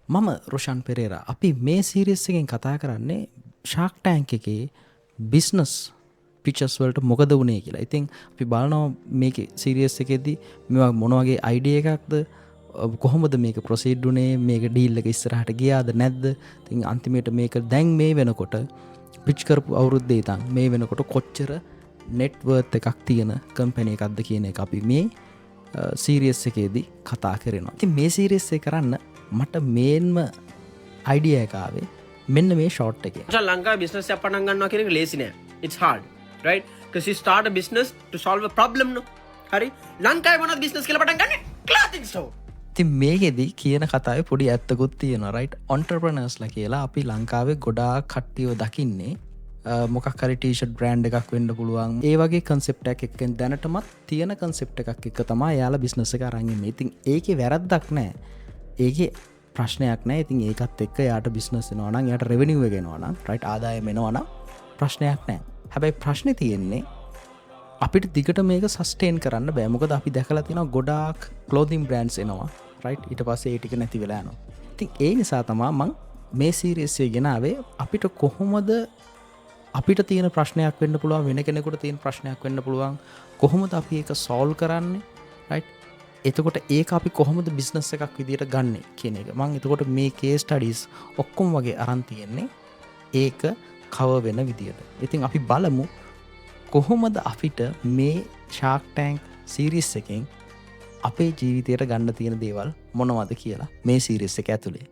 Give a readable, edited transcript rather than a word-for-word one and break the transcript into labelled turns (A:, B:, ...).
A: මම රොෂාන් පෙරේරා. අපි මේ සීරීස් එකෙන් කතා කරන්නේ ෂාක් ටැන්ක් එකේ බිස්නස් පිචර්ස් වලට මොකද වුණේ කියලා. ඉතින් අපි බලනවා මේකේ සීරීස් එකේදී මේවා මොන වගේ අයිඩියා එකක්ද, කොහොමද මේක ප්‍රොසීඩ් වුණේ, මේක ඩීල් එක ඉස්සරහට ගියාද නැද්ද. ඉතින් අන්තිමේට මේක දැන් මේ වෙනකොට පිච් කරපු අවුරුද්දේ ඉතින් මේ වෙනකොට කොච්චර net worth එකක් තියෙන කම්පැනි එකක්ද කියන එක අපි මේ සීරීස් එකේදී කතා කරනවා. ඉතින් මේ සීරීස් එක කරන්න මට මේන්ම අයිඩියා එක ආවේ මෙන්න මේ ෂෝට් එකේ.
B: ලංකාවේ බිස්නස් එකක් පටන් ගන්නවා කියන එක ලේසි නෑ. It's hard, right? Because you start a business to solve a problem, no? හරි? ලංකාවේ මොනවද බිස්නස් කියලා පටන් ගන්නෙ? clothing store.
A: ඉතින් මේකෙදි කියන කතාවේ පොඩි ඇත්තකුත් තියෙනවා, right? entrepreneursලා කියලා අපි ලංකාවේ ගොඩාක් කට්ටියව දකින්නේ මොකක් හරි ටී-ෂර්ට් බ්‍රෑන්ඩ් එකක් වෙන්න පුළුවන්. ඒ වගේ concept එකක් එක්කෙන් දැනටමත් තියෙන concept එකක් එක්ක තමයි යාලා business එක අරන් ඉන්නේ. ඉතින් ඒකේ වැරද්දක් නෑ. ඒකේ ප්‍රශ්නයක් නෑ. ඉතින් ඒකත් එක්ක යාට බිස්නස් වෙනවා නම්, යාට රෙවෙනියු එක එනවා නම්, රයිට්, ආදායම එනවා නම් ප්‍රශ්නයක් නෑ. හැබැයි ප්‍රශ්නේ තියෙන්නේ අපිට දිගට මේක සස්ටේන් කරන්න බෑ. මොකද අපි දැකලා තියෙනවා ගොඩාක් ක්ලෝතින් බ්‍රෑන්ඩ්ස් එනවා, රයිට්, ඊට පස්සේ ඒ ටික නැති වෙලා යනවා. ඉතින් ඒ නිසා තමයි මම මේ සීරීස් එක ගෙනාවේ. අපිට කොහොමද අපිට තියෙන ප්‍රශ්නයක් වෙන්න පුළුවන්, වෙන කෙනෙකුට තියෙන ප්‍රශ්නයක් වෙන්න පුළුවන්, කොහොමද අපි ඒක සෝල්ව් කරන්නේ, රයිට්. එතකොට ඒක අපි කොහොමද බිස්නස් එකක් විදියට ගන්නෙ කියන එක. මම එතකොට මේ කේස් ස්ටඩීස් ඔක්කොම වගේ අරන් තියෙන්නේ ඒක කවර් වෙන විදියට. ඉතින් අපි බලමු කොහොමද අපිට මේ ෂාක් ටැන්ක් සීරීස් එකෙන් අපේ ජීවිතයට ගන්න තියෙන දේවල් මොනවද කියලා මේ සීරීස් එක ඇතුලේ.